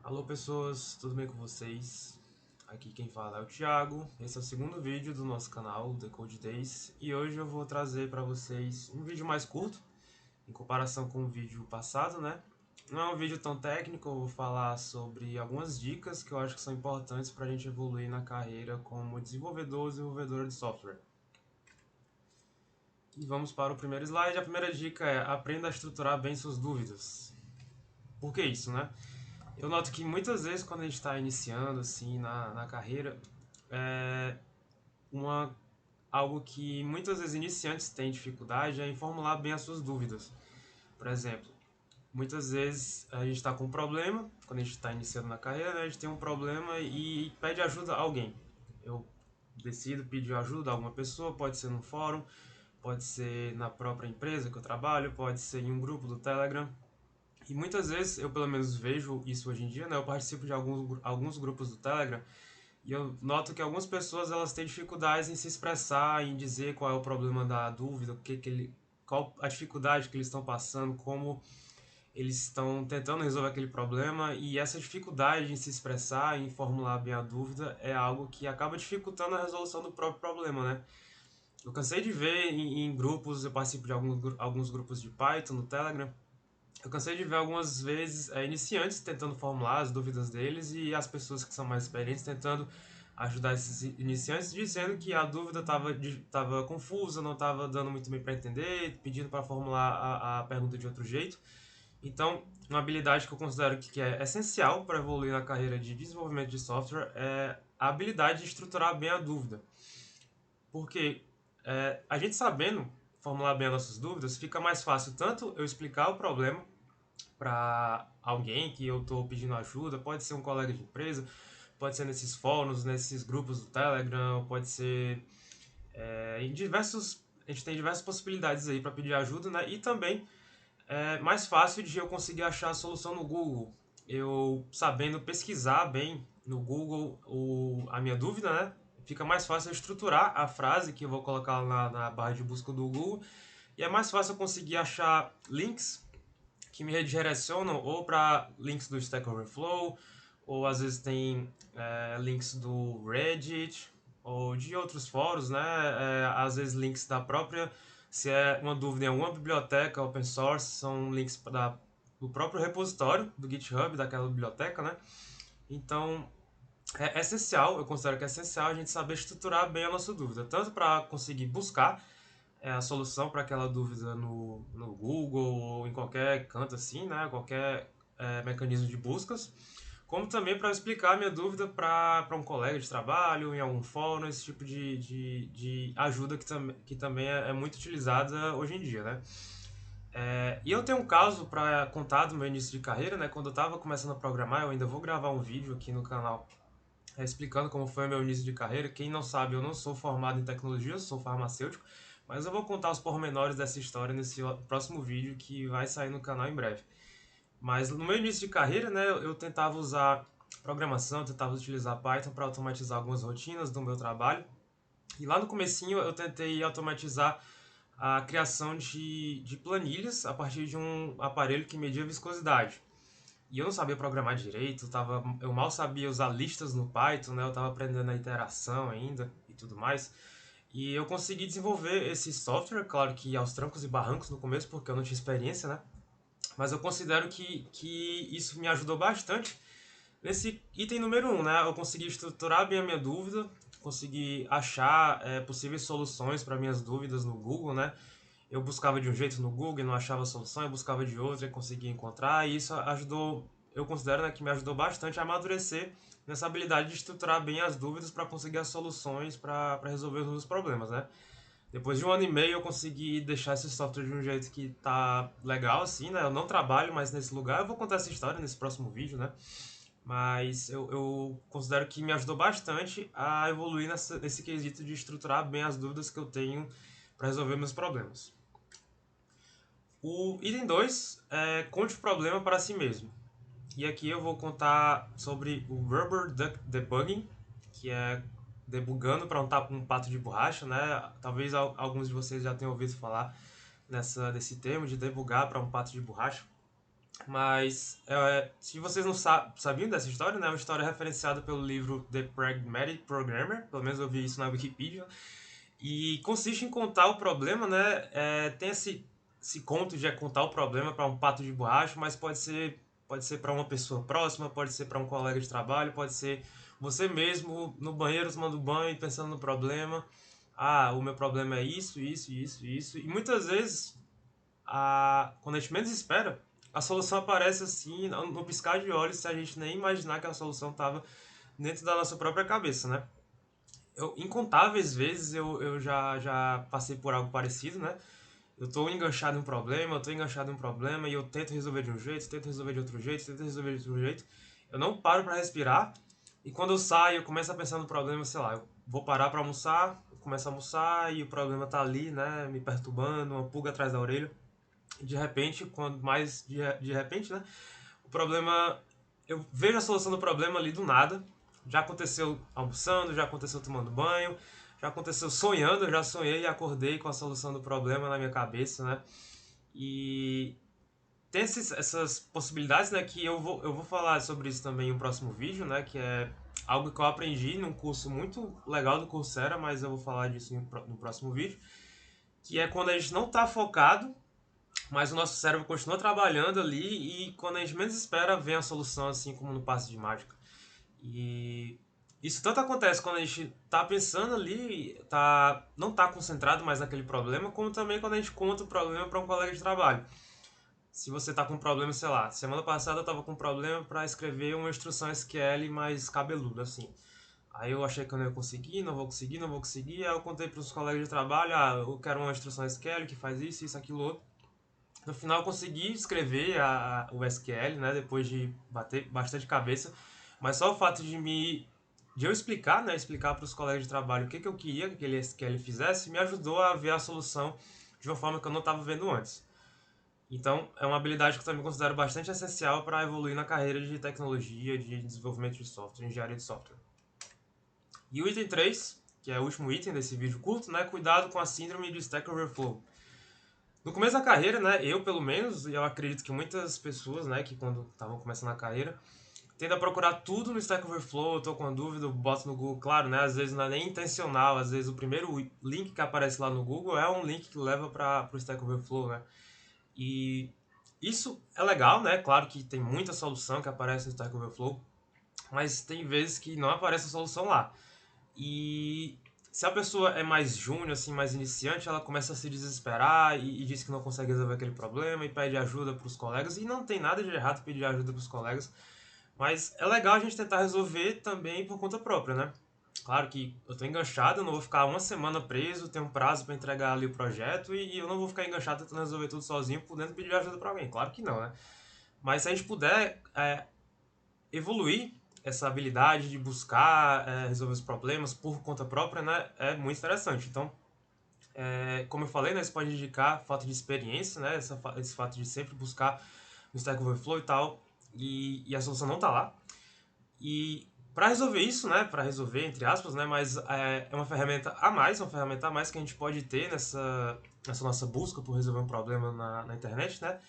Alô pessoas, tudo bem com vocês? Aqui quem fala é o Thiago, esse é o segundo vídeo do nosso canal, The Code Days, e hoje eu vou trazer para vocês um vídeo mais curto, em comparação com o vídeo passado, né? Não é um vídeo tão técnico, eu vou falar sobre algumas dicas que eu acho que são importantes para a gente evoluir na carreira como desenvolvedor ou desenvolvedora de software. E vamos para o primeiro slide. A primeira dica é: aprenda a estruturar bem suas dúvidas. Por que isso, né? Eu noto que muitas vezes quando a gente está iniciando assim na carreira, é uma, algo que muitas vezes iniciantes têm dificuldade é em formular bem as suas dúvidas. Por exemplo, muitas vezes a gente está com um problema, quando a gente está iniciando na carreira, né, a gente tem um problema e pede ajuda a alguém. Eu decido pedir ajuda a alguma pessoa, pode ser no fórum, pode ser na própria empresa que eu trabalho, pode ser em um grupo do Telegram. E muitas vezes, eu pelo menos vejo isso hoje em dia, né? Eu participo de alguns grupos do Telegram e eu noto que algumas pessoas elas têm dificuldades em se expressar, em dizer qual é o problema da dúvida, qual a dificuldade que eles estão passando, como eles estão tentando resolver aquele problema, e essa dificuldade em se expressar, em formular bem a dúvida, é algo que acaba dificultando a resolução do próprio problema, né? Eu cansei de ver em grupos, eu participo de alguns grupos de Python no Telegram. Eu cansei de ver algumas vezes iniciantes tentando formular as dúvidas deles e as pessoas que são mais experientes tentando ajudar esses iniciantes, dizendo que a dúvida estava confusa, não estava dando muito bem para entender, pedindo para formular a pergunta de outro jeito. Então, uma habilidade que eu considero que é essencial para evoluir na carreira de desenvolvimento de software é a habilidade de estruturar bem a dúvida. Porque a gente sabendo formular bem as nossas dúvidas, fica mais fácil tanto eu explicar o problema para alguém que eu estou pedindo ajuda, pode ser um colega de empresa, pode ser nesses fóruns, nesses grupos do Telegram, pode ser em diversos. A gente tem diversas possibilidades aí para pedir ajuda, né? E também é mais fácil de eu conseguir achar a solução no Google. Eu sabendo pesquisar bem no Google a minha dúvida, né? Fica mais fácil eu estruturar a frase que eu vou colocar na barra de busca do Google. E é mais fácil eu conseguir achar links que me redirecionam ou para links do Stack Overflow, ou às vezes tem links do Reddit, ou de outros fóruns, né? Às vezes links da própria, se é uma dúvida em alguma biblioteca open source, são links do próprio repositório do GitHub daquela biblioteca, né? Então, é essencial, eu considero que é essencial a gente saber estruturar bem a nossa dúvida, tanto para conseguir buscar a solução para aquela dúvida no Google ou em qualquer canto assim, né? Qualquer mecanismo de buscas, como também para explicar a minha dúvida para um colega de trabalho, em algum fórum, esse tipo de ajuda que também é muito utilizada hoje em dia, né? E eu tenho um caso para contar do meu início de carreira, né? Quando eu estava começando a programar, eu ainda vou gravar um vídeo aqui no canal explicando como foi o meu início de carreira. Quem não sabe, eu não sou formado em tecnologia, eu sou farmacêutico, mas eu vou contar os pormenores dessa história nesse próximo vídeo que vai sair no canal em breve. Mas no meu início de carreira, né, eu tentava usar programação, eu tentava utilizar Python para automatizar algumas rotinas do meu trabalho. E lá no comecinho eu tentei automatizar a criação de planilhas a partir de um aparelho que media viscosidade. E eu não sabia programar direito, eu mal sabia usar listas no Python, né? Eu estava aprendendo a interação ainda e tudo mais. E eu consegui desenvolver esse software, claro que aos trancos e barrancos no começo, porque eu não tinha experiência, né? Mas eu considero que isso me ajudou bastante. Nesse item número um, né? Eu consegui estruturar bem a minha dúvida, consegui achar possíveis soluções para minhas dúvidas no Google, né? Eu buscava de um jeito no Google e não achava a solução, eu buscava de outro e conseguia encontrar, e isso ajudou, eu considero, né, que me ajudou bastante a amadurecer nessa habilidade de estruturar bem as dúvidas para conseguir as soluções para resolver os meus problemas, né? Depois de um ano e meio eu consegui deixar esse software de um jeito que tá legal, assim, né? Eu não trabalho mais nesse lugar, eu vou contar essa história nesse próximo vídeo, né? Mas eu considero que me ajudou bastante a evoluir nesse quesito de estruturar bem as dúvidas que eu tenho para resolver meus problemas. O item 2 é conte o problema para si mesmo. E aqui eu vou contar sobre o Rubber Duck Debugging, que é debugando para um pato de borracha, né? Talvez alguns de vocês já tenham ouvido falar desse termo de debugar para um pato de borracha. Mas, se vocês não sabiam dessa história, né? É uma história referenciada pelo livro The Pragmatic Programmer, pelo menos eu vi isso na Wikipedia, e consiste em contar o problema, né? Tem esse conto de contar o problema para um pato de borracha, mas pode ser para uma pessoa próxima, pode ser para um colega de trabalho, pode ser você mesmo no banheiro tomando banho e pensando no problema. Ah, o meu problema é isso, isso, isso, isso. E muitas vezes, quando a gente menos espera, a solução aparece assim, no piscar de olhos, se a gente nem imaginar que a solução estava dentro da nossa própria cabeça, né? Incontáveis vezes eu já passei por algo parecido, né? Eu tô enganchado em um problema, eu tô enganchado em um problema e eu tento resolver de um jeito, tento resolver de outro jeito, tento resolver de outro jeito. Eu não paro para respirar e quando eu saio, eu começo a pensar no problema, sei lá, eu vou parar para almoçar, eu começo a almoçar e o problema tá ali, né, me perturbando, uma pulga atrás da orelha. E de repente, quando mais de repente, né, o problema, eu vejo a solução do problema ali do nada. Já aconteceu almoçando, já aconteceu tomando banho, já aconteceu sonhando, eu já sonhei e acordei com a solução do problema na minha cabeça, né? E tem essas possibilidades, né, que eu vou falar sobre isso também em um próximo vídeo, né, que é algo que eu aprendi num curso muito legal do Coursera, mas eu vou falar disso no próximo vídeo, que é quando a gente não está focado, mas o nosso cérebro continua trabalhando ali e quando a gente menos espera, vem a solução, assim como no passe de mágica. E isso tanto acontece quando a gente tá pensando ali, não tá concentrado mais naquele problema, como também quando a gente conta o problema para um colega de trabalho. Se você tá com um problema, sei lá, semana passada eu tava com um problema para escrever uma instrução SQL mais cabeluda, assim. Aí eu achei que eu não ia conseguir, não vou conseguir, não vou conseguir. Aí eu contei para os colegas de trabalho, eu quero uma instrução SQL que faz isso, aquilo, outro. No final eu consegui escrever o SQL, né, depois de bater bastante cabeça, mas só o fato de eu explicar, né, explicar para os colegas de trabalho o que eu queria que aquele SQL fizesse, me ajudou a ver a solução de uma forma que eu não estava vendo antes. Então, é uma habilidade que eu também considero bastante essencial para evoluir na carreira de tecnologia, de desenvolvimento de software, engenharia de software. E o item 3, que é o último item desse vídeo curto, né, cuidado com a síndrome de Stack Overflow. No começo da carreira, né, eu pelo menos, e eu acredito que muitas pessoas, né, que quando estavam começando a carreira, tendem a procurar tudo no Stack Overflow, eu tô com uma dúvida, eu boto no Google, claro, né, às vezes não é nem intencional, às vezes o primeiro link que aparece lá no Google é um link que leva para o Stack Overflow, né, e isso é legal, né, claro que tem muita solução que aparece no Stack Overflow, mas tem vezes que não aparece a solução lá. E se a pessoa é mais júnior, assim, mais iniciante, ela começa a se desesperar e diz que não consegue resolver aquele problema e pede ajuda para os colegas. E não tem nada de errado pedir ajuda para os colegas, mas é legal a gente tentar resolver também por conta própria, né? Claro que eu tô enganchado, eu não vou ficar uma semana preso, tenho um prazo para entregar ali o projeto e eu não vou ficar enganchado tentando resolver tudo sozinho, podendo pedir ajuda para alguém. Claro que não, né? Mas se a gente puder evoluir essa habilidade de buscar resolver os problemas por conta própria, né, é muito interessante. Então, como eu falei, né, isso pode indicar falta de experiência, né, esse fato de sempre buscar no Stack Overflow e tal, e a solução não está lá. E para resolver isso, né, para resolver entre aspas, né, mas é uma ferramenta a mais que a gente pode ter nessa nossa busca por resolver um problema na internet, né,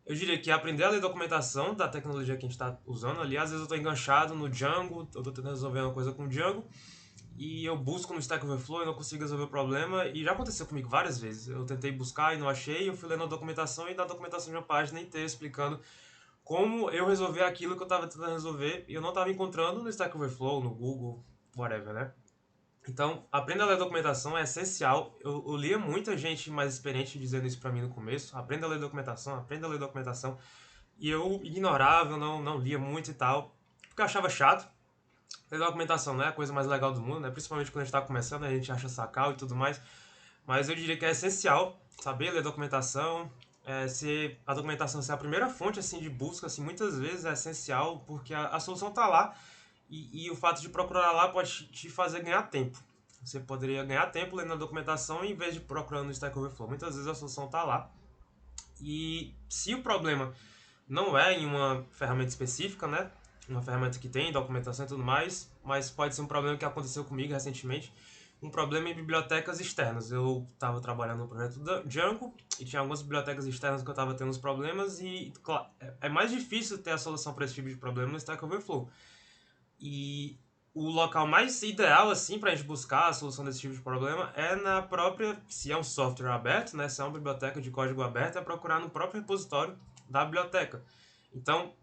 eu diria que aprender a ler documentação da tecnologia que a gente está usando ali. Às vezes eu estou enganchado no Django, eu estou tentando resolver uma coisa com o Django, e eu busco no Stack Overflow e não consigo resolver o problema. E já aconteceu comigo várias vezes. Eu tentei buscar e não achei, eu fui lendo a documentação e na documentação de uma página inteira explicando como eu resolver aquilo que eu estava tentando resolver e eu não estava encontrando no Stack Overflow, no Google, whatever, né? Então, aprenda a ler documentação é essencial. Eu lia muita gente mais experiente dizendo isso pra mim no começo. Aprenda a ler documentação, aprenda a ler documentação. E eu ignorava, eu não lia muito e tal, porque eu achava chato. Ler documentação não é a coisa mais legal do mundo, né? Principalmente quando a gente tá começando, a gente acha sacal e tudo mais. Mas eu diria que é essencial saber ler documentação. Se a documentação ser a primeira fonte assim de busca, assim, muitas vezes é essencial, porque a solução tá lá e o fato de procurar lá pode te fazer ganhar tempo. Você poderia ganhar tempo lendo a documentação em vez de procurando no Stack Overflow. Muitas vezes a solução está lá. E se o problema não é em uma ferramenta específica, né? Uma ferramenta que tem documentação e tudo mais, mas pode ser um problema que aconteceu comigo recentemente. um problema em bibliotecas externas. Eu estava trabalhando no projeto Django e tinha algumas bibliotecas externas que eu estava tendo uns problemas e claro, é mais difícil ter a solução para esse tipo de problema no Stack Overflow. E o local mais ideal assim para a gente buscar a solução desse tipo de problema é na própria, se é um software aberto, né, se é uma biblioteca de código aberto, é procurar no próprio repositório da biblioteca. Então,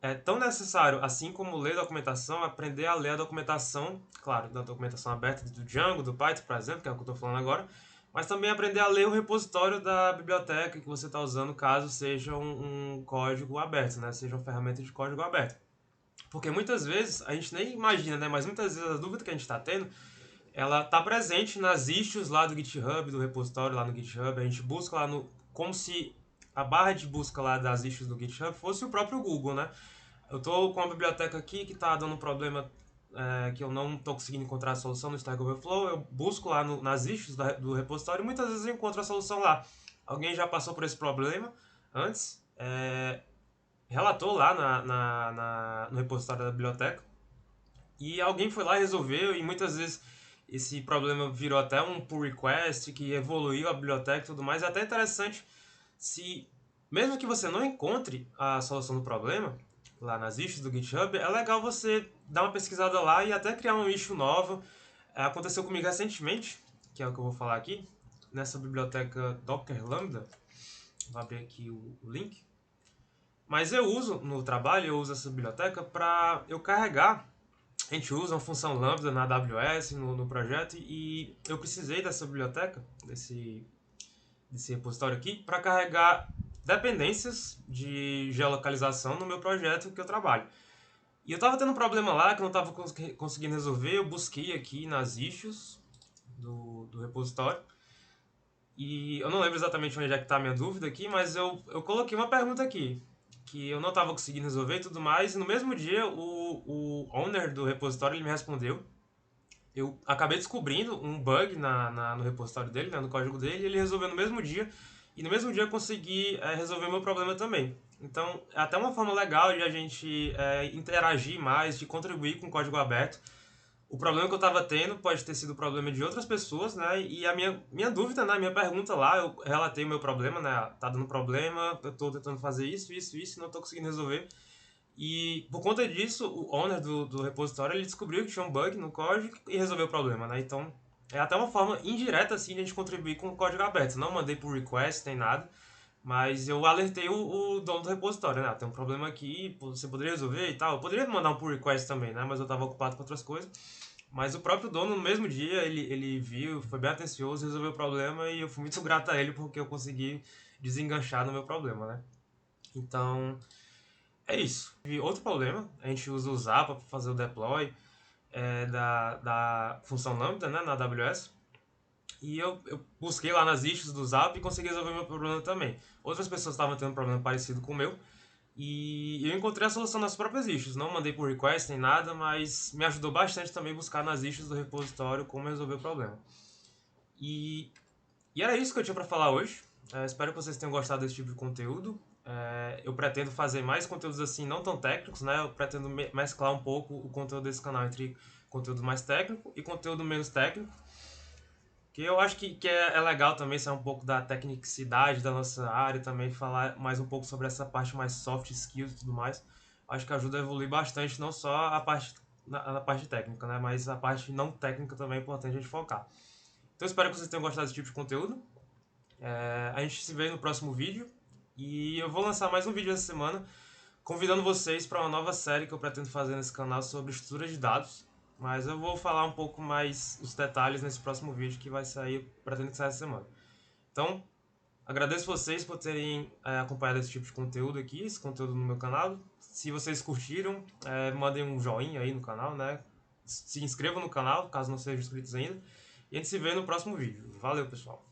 é tão necessário, assim como ler documentação, aprender a ler a documentação, claro, da documentação aberta do Django, do Python, por exemplo, que é o que eu estou falando agora, mas também aprender a ler o repositório da biblioteca que você está usando, caso seja um código aberto, né? Seja uma ferramenta de código aberto. Porque muitas vezes, a gente nem imagina, né? Mas muitas vezes a dúvida que a gente está tendo, ela está presente nas issues lá do GitHub, do repositório lá no GitHub. A gente busca lá no... Como se a barra de busca lá das issues do GitHub fosse o próprio Google, né? Eu estou com uma biblioteca aqui que está dando um problema que eu não estou conseguindo encontrar a solução no Stack Overflow. Eu busco lá nas issues do repositório e muitas vezes eu encontro a solução lá. Alguém já passou por esse problema antes, relatou lá no repositório da biblioteca e alguém foi lá e resolveu, e muitas vezes esse problema virou até um pull request que evoluiu a biblioteca e tudo mais. É até interessante se, mesmo que você não encontre a solução do problema lá nas issues do GitHub, é legal você dar uma pesquisada lá e até criar um issue novo. Aconteceu comigo recentemente, que é o que eu vou falar aqui, nessa biblioteca Docker Lambda. Vou abrir aqui o link. Mas eu uso no trabalho, eu uso essa biblioteca para eu carregar. A gente usa uma função Lambda na AWS, no projeto, e eu precisei dessa biblioteca, desse repositório aqui, para carregar dependências de geolocalização no meu projeto que eu trabalho. E eu estava tendo um problema lá que eu não estava conseguindo resolver, eu busquei aqui nas issues do repositório, e eu não lembro exatamente onde é que está a minha dúvida aqui, mas eu coloquei uma pergunta aqui, que eu não estava conseguindo resolver e tudo mais, e no mesmo dia o owner do repositório ele me respondeu. Eu acabei descobrindo um bug no repositório dele, né, no código dele, e ele resolveu no mesmo dia. E no mesmo dia eu consegui resolver o meu problema também. Então, é até uma forma legal de a gente interagir mais, de contribuir com o código aberto. O problema que eu estava tendo pode ter sido o problema de outras pessoas, né? E a minha dúvida, né? Minha pergunta lá, eu relatei o meu problema, né? Tá dando problema, eu estou tentando fazer isso, isso, isso, e não estou conseguindo resolver. E por conta disso, o owner do repositório ele descobriu que tinha um bug no código e resolveu o problema, né? Então, é até uma forma indireta assim de a gente contribuir com o código aberto. Não mandei por request nem nada, mas eu alertei o dono do repositório, né? Tem um problema aqui, você poderia resolver e tal. Eu poderia mandar um pull request também, né? Mas eu estava ocupado com outras coisas. Mas o próprio dono, no mesmo dia, ele viu, foi bem atencioso, resolveu o problema e eu fui muito grato a ele porque eu consegui desenganchar no meu problema, né? Então, é isso. E outro problema, a gente usa o Zappa para fazer o deploy da função Lambda, né, na AWS. E eu busquei lá nas issues do Zap e consegui resolver meu problema também. Outras pessoas estavam tendo um problema parecido com o meu. E eu encontrei a solução nas próprias issues. Não mandei por request nem nada, mas me ajudou bastante também buscar nas issues do repositório como resolver o problema. E, e era isso que eu tinha para falar hoje. Espero que vocês tenham gostado desse tipo de conteúdo. Eu pretendo fazer mais conteúdos assim, não tão técnicos, né? Eu pretendo mesclar um pouco o conteúdo desse canal entre conteúdo mais técnico e conteúdo menos técnico. Que eu acho que é legal também ser um pouco da tecnicidade da nossa área, também falar mais um pouco sobre essa parte mais soft skills e tudo mais. Acho que ajuda a evoluir bastante, não só a parte, na parte técnica, né? Mas a parte não técnica também é importante a gente focar. Então espero que vocês tenham gostado desse tipo de conteúdo. A gente se vê no próximo vídeo. E eu vou lançar mais um vídeo essa semana, convidando vocês para uma nova série que eu pretendo fazer nesse canal sobre estrutura de dados. Mas eu vou falar um pouco mais os detalhes nesse próximo vídeo que vai sair, pretendo que saia essa semana. Então, agradeço vocês por terem acompanhado esse tipo de conteúdo aqui, esse conteúdo no meu canal. Se vocês curtiram, mandem um joinha aí no canal, né? Se inscrevam no canal, caso não sejam inscritos ainda. E a gente se vê no próximo vídeo. Valeu, pessoal!